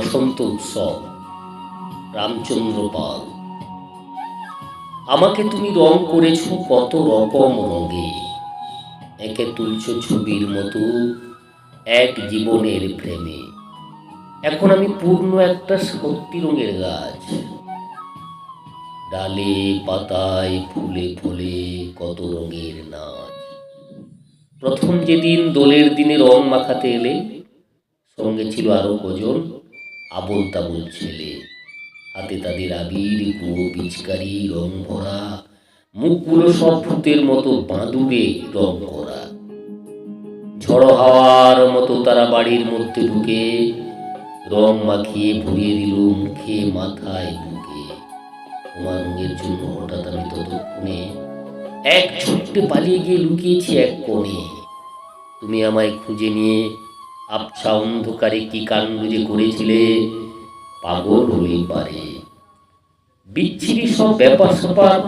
বসন্ত উৎসব। রামচন্দ্র পাল। আমাকে তুমি রং করেছ কত রকম রঙে, একে তুলছ ছবির মতো এক জীবনের প্রেমে। এখন আমি পূর্ণ একটা সত্যি রঙের গাছ, ডালে পাতায় ফুলে ফুলে কত রঙের নাচ। প্রথম যেদিন দোলের দিনে রং মাখাতে এলে, সঙ্গে ছিল আরো কজন আবোল তাবোল ছেলে। হাতে তাদের আবির, গুঁড়ো পিচকারি, রং ভরা মুখগুলো সব ভূতের মতো বাঁদুড়ে রং করা। ঝড়ো হাওয়ার মতো তারা বাড়ির মধ্যে ঢুকে রং মাখিয়ে ভরিয়ে দিল মুখে মাথায় বুকে। তোমার রঙের জন্য হঠাৎ আমি ততক্ষণে এক ছুট্টে পালিয়ে গিয়ে লুকিয়েছি এক কোণে। তুমি আমায় খুঁজে নিয়ে আবছা অন্ধকারে কি কাণ্ড যে করেছিলে, পাগল হলেই পারে। বিচ্ছিরি সব ব্যাপার স্যাপার,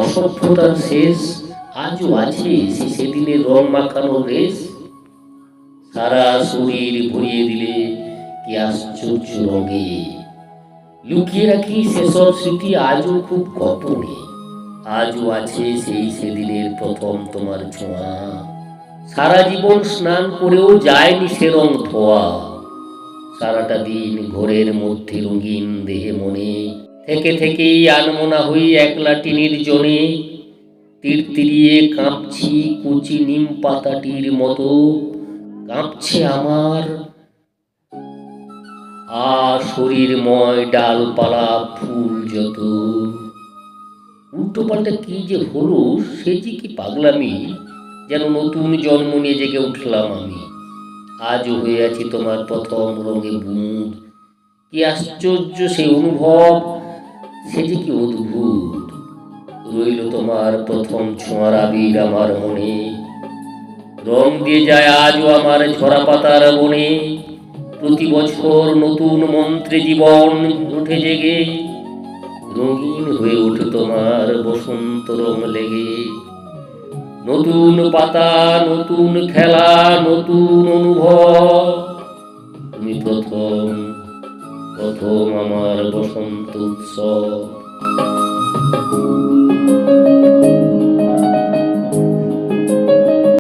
অসভ্যতার শেষ আজও আছে সেদিনের রং মাখানো রেশ। সারা শরীর ভরিয়ে দিলে কি আশ্চর্য রঙে, লুকিয়ে রাখি সেসব স্মৃতি আজও খুব গোপনে। আজও আছে সেই সেদিনের প্রথম তোমার ছোঁয়া, সারা জীবন স্নান করেও যায়নি সে রং ধোয়া। সারাটা দিন ঘোরের মধ্যে রঙিন দেহে মনে থেকে থেকেই আনমনা হই একলা টিনির জনে। তিরতিরিয়ে কাঁপছি কুচি নিম পাতাটির মতো, কাঁপছে আমার শরীরময় ডালপালা ফুল যত। উল্টো পাল্টা কি যে হলো, সে যে কি পাগলামি, যেন নতুন জন্ম নিয়ে জেগে উঠলাম আমি। আজও হয়ে আছি তোমার প্রথম রঙে বুঁদ। কি আশ্চর্য সে অনুভব, সে যে কি অদ্ভুত। রইল তোমার প্রথম ছোঁয়ার আবির আমার মনে, রং দিয়ে যায় আজও আমার ঝরা পাতার বনে। প্রতি বছর নতুন মন্ত্রে জীবন উঠে জেগে, রঙিন হয়ে ওঠে তোমার বসন্ত রং লেগে। নতুন পাতা, নতুন খেলা, নতুন অনুভব। তুমি প্রথম প্রথম আমার বসন্ত উৎসব।